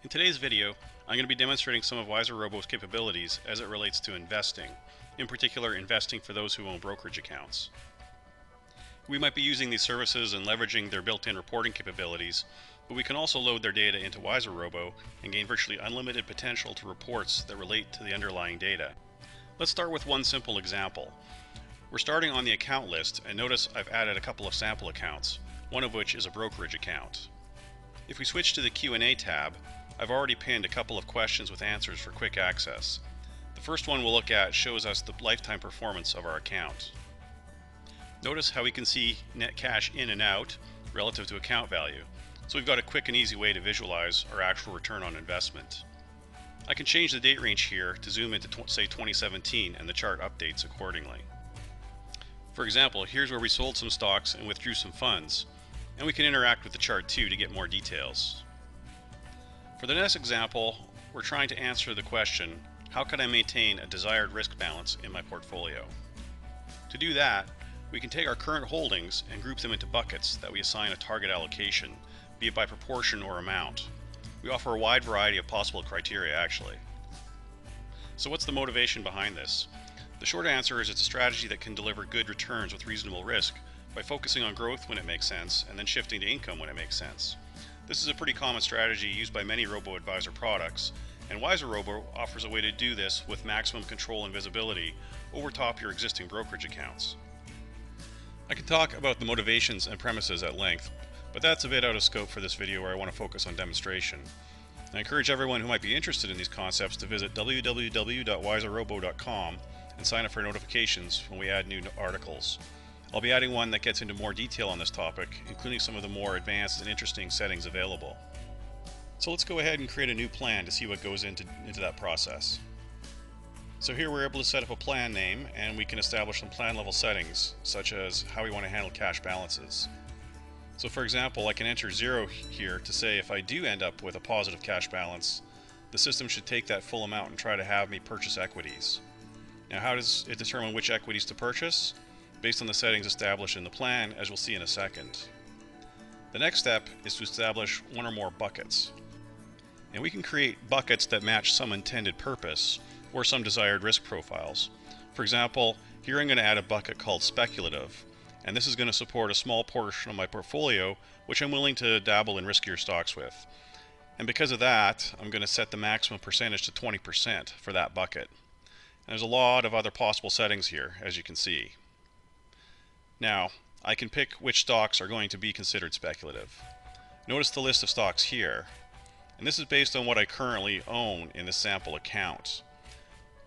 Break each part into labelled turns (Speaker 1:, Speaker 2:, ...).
Speaker 1: In today's video, I'm going to be demonstrating some of WiserRobo's capabilities as it relates to investing, in particular investing for those who own brokerage accounts. We might be using these services and leveraging their built-in reporting capabilities, but we can also load their data into WiserRobo and gain virtually unlimited potential to reports that relate to the underlying data. Let's start with one simple example. We're starting on the account list, and notice I've added a couple of sample accounts, one of which is a brokerage account. If we switch to the Q&A tab, I've already pinned a couple of questions with answers for quick access. The first one we'll look at shows us the lifetime performance of our account. Notice how we can see net cash in and out relative to account value. So we've got a quick and easy way to visualize our actual return on investment. I can change the date range here to zoom into say 2017, and the chart updates accordingly. For example, here's where we sold some stocks and withdrew some funds, and we can interact with the chart too to get more details. For the next example, we're trying to answer the question, how can I maintain a desired risk balance in my portfolio? To do that, we can take our current holdings and group them into buckets that we assign a target allocation, be it by proportion or amount. We offer a wide variety of possible criteria actually. So what's the motivation behind this? The short answer is it's a strategy that can deliver good returns with reasonable risk by focusing on growth when it makes sense and then shifting to income when it makes sense. This is a pretty common strategy used by many robo-advisor products, and WiserRobo offers a way to do this with maximum control and visibility over top your existing brokerage accounts. I can talk about the motivations and premises at length, but that's a bit out of scope for this video where I want to focus on demonstration. I encourage everyone who might be interested in these concepts to visit www.wiserrobo.com and sign up for notifications when we add new articles. I'll be adding one that gets into more detail on this topic, including some of the more advanced and interesting settings available. So let's go ahead and create a new plan to see what goes into that process. So here we're able to set up a plan name, and we can establish some plan level settings, such as how we want to handle cash balances. So for example, I can enter 0 here to say if I do end up with a positive cash balance, the system should take that full amount and try to have me purchase equities. Now how does it determine which equities to purchase? Based on the settings established in the plan, as we'll see in a second. The next step is to establish one or more buckets. And we can create buckets that match some intended purpose or some desired risk profiles. For example, here I'm going to add a bucket called speculative, and this is going to support a small portion of my portfolio which I'm willing to dabble in riskier stocks with. And because of that, I'm going to set the maximum percentage to 20% for that bucket. And there's a lot of other possible settings here, as you can see. Now, I can pick which stocks are going to be considered speculative. Notice the list of stocks here, and this is based on what I currently own in the sample account.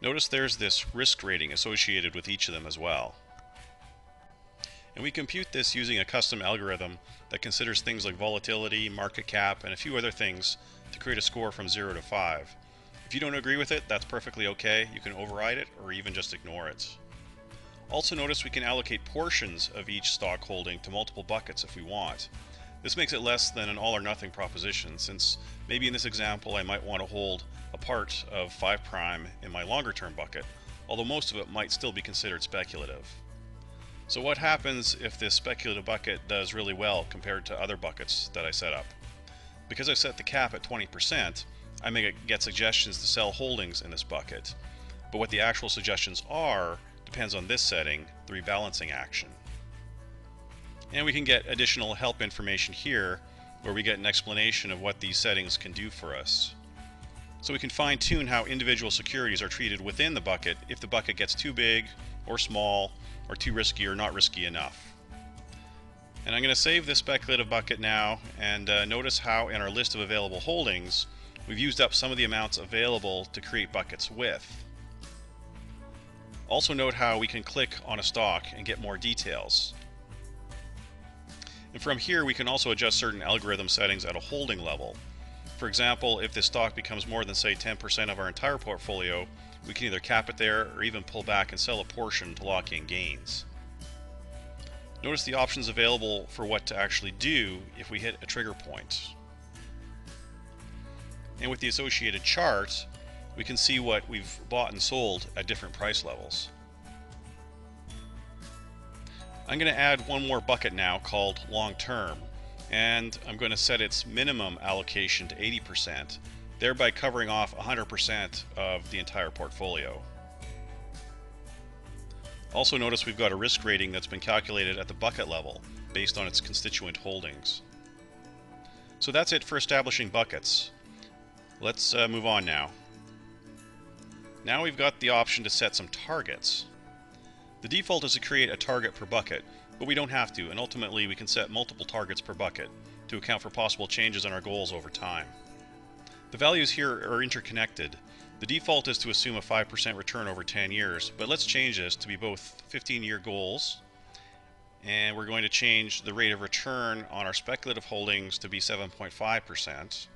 Speaker 1: Notice there's this risk rating associated with each of them as well. And we compute this using a custom algorithm that considers things like volatility, market cap, and a few other things to create a score from 0 to 5. If you don't agree with it, that's perfectly okay. You can override it or even just ignore it. Also notice we can allocate portions of each stock holding to multiple buckets if we want. This makes it less than an all or nothing proposition, since maybe in this example I might want to hold a part of 5 prime in my longer term bucket, although most of it might still be considered speculative. So what happens if this speculative bucket does really well compared to other buckets that I set up? Because I set the cap at 20%, I may get suggestions to sell holdings in this bucket, but what the actual suggestions are depends on this setting, the rebalancing action. And we can get additional help information here where we get an explanation of what these settings can do for us. So we can fine-tune how individual securities are treated within the bucket if the bucket gets too big or small or too risky or not risky enough. And I'm going to save this speculative bucket now, and notice how in our list of available holdings we've used up some of the amounts available to create buckets with. Also note how we can click on a stock and get more details. And from here we can also adjust certain algorithm settings at a holding level. For example, if this stock becomes more than say 10% of our entire portfolio, we can either cap it there or even pull back and sell a portion to lock in gains. Notice the options available for what to actually do if we hit a trigger point. And with the associated chart, we can see what we've bought and sold at different price levels. I'm going to add one more bucket now called long term, and I'm going to set its minimum allocation to 80% thereby covering off 100% of the entire portfolio. Also notice we've got a risk rating that's been calculated at the bucket level based on its constituent holdings. So that's it for establishing buckets. Let's move on now. Now we've got the option to set some targets. The default is to create a target per bucket, but we don't have to, and ultimately we can set multiple targets per bucket to account for possible changes in our goals over time. The values here are interconnected. The default is to assume a 5% return over 10 years, but let's change this to be both 15-year goals, and we're going to change the rate of return on our speculative holdings to be 7.5%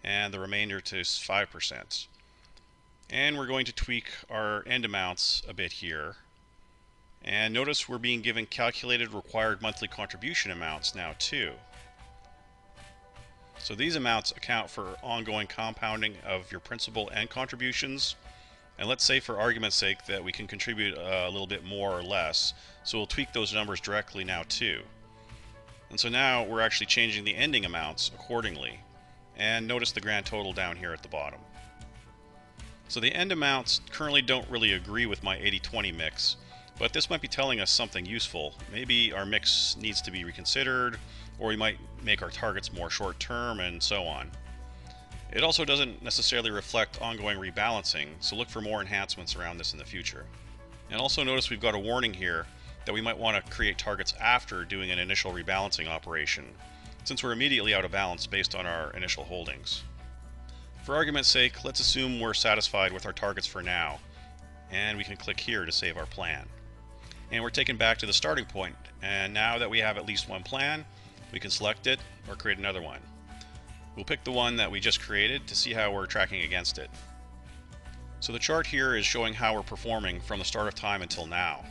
Speaker 1: and the remainder to 5%. And we're going to tweak our end amounts a bit here. And notice we're being given calculated required monthly contribution amounts now too. So these amounts account for ongoing compounding of your principal and contributions. And let's say for argument's sake that we can contribute a little bit more or less. So we'll tweak those numbers directly now too. And so now we're actually changing the ending amounts accordingly. And notice the grand total down here at the bottom. So the end amounts currently don't really agree with my 80-20 mix, but this might be telling us something useful. Maybe our mix needs to be reconsidered, or we might make our targets more short-term, and so on. It also doesn't necessarily reflect ongoing rebalancing, so look for more enhancements around this in the future. And also notice we've got a warning here that we might want to create targets after doing an initial rebalancing operation, since we're immediately out of balance based on our initial holdings. For argument's sake, let's assume we're satisfied with our targets for now, and we can click here to save our plan. And we're taken back to the starting point, and now that we have at least one plan, we can select it or create another one. We'll pick the one that we just created to see how we're tracking against it. So the chart here is showing how we're performing from the start of time until now,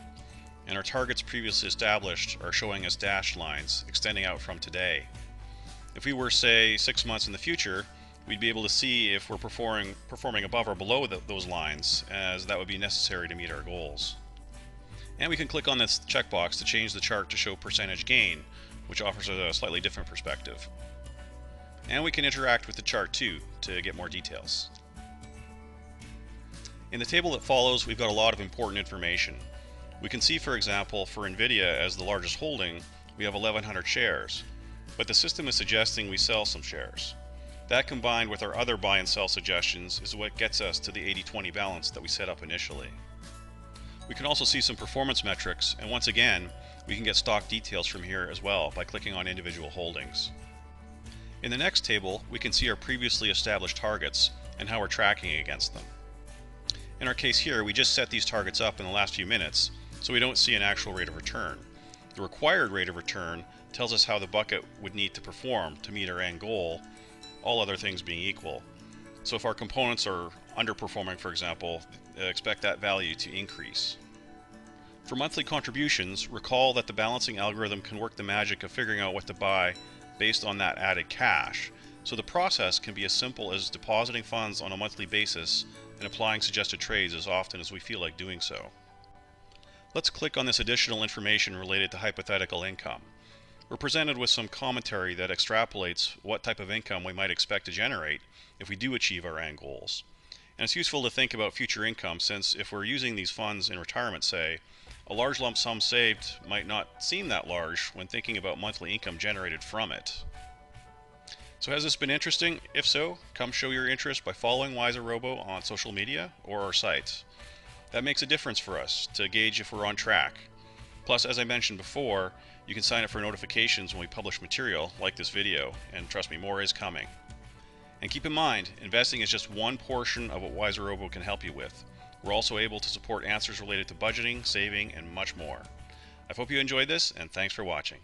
Speaker 1: and our targets previously established are showing us dashed lines extending out from today. If we were, say, 6 months in the future, we'd be able to see if we're performing above or below those lines, as that would be necessary to meet our goals. And we can click on this checkbox to change the chart to show percentage gain, which offers a slightly different perspective. And we can interact with the chart too to get more details. In the table that follows, we've got a lot of important information. We can see, for example, for NVIDIA as the largest holding, we have 1,100 shares, but the system is suggesting we sell some shares. That combined with our other buy and sell suggestions is what gets us to the 80-20 balance that we set up initially. We can also see some performance metrics, and once again, we can get stock details from here as well by clicking on individual holdings. In the next table, we can see our previously established targets and how we're tracking against them. In our case here, we just set these targets up in the last few minutes, so we don't see an actual rate of return. The required rate of return tells us how the bucket would need to perform to meet our end goal, all other things being equal. So if our components are underperforming, for example, expect that value to increase. For monthly contributions, recall that the balancing algorithm can work the magic of figuring out what to buy based on that added cash. So the process can be as simple as depositing funds on a monthly basis and applying suggested trades as often as we feel like doing so. Let's click on this additional information related to hypothetical income. We're presented with some commentary that extrapolates what type of income we might expect to generate if we do achieve our end goals. And it's useful to think about future income, since if we're using these funds in retirement, say, a large lump sum saved might not seem that large when thinking about monthly income generated from it. So has this been interesting? If so, come show your interest by following WiserRobo on social media or our site. That makes a difference for us to gauge if we're on track. Plus, as I mentioned before, you can sign up for notifications when we publish material like this video, and trust me, more is coming. And keep in mind, investing is just one portion of what WiserRobo can help you with. We're also able to support answers related to budgeting, saving, and much more. I hope you enjoyed this, and thanks for watching.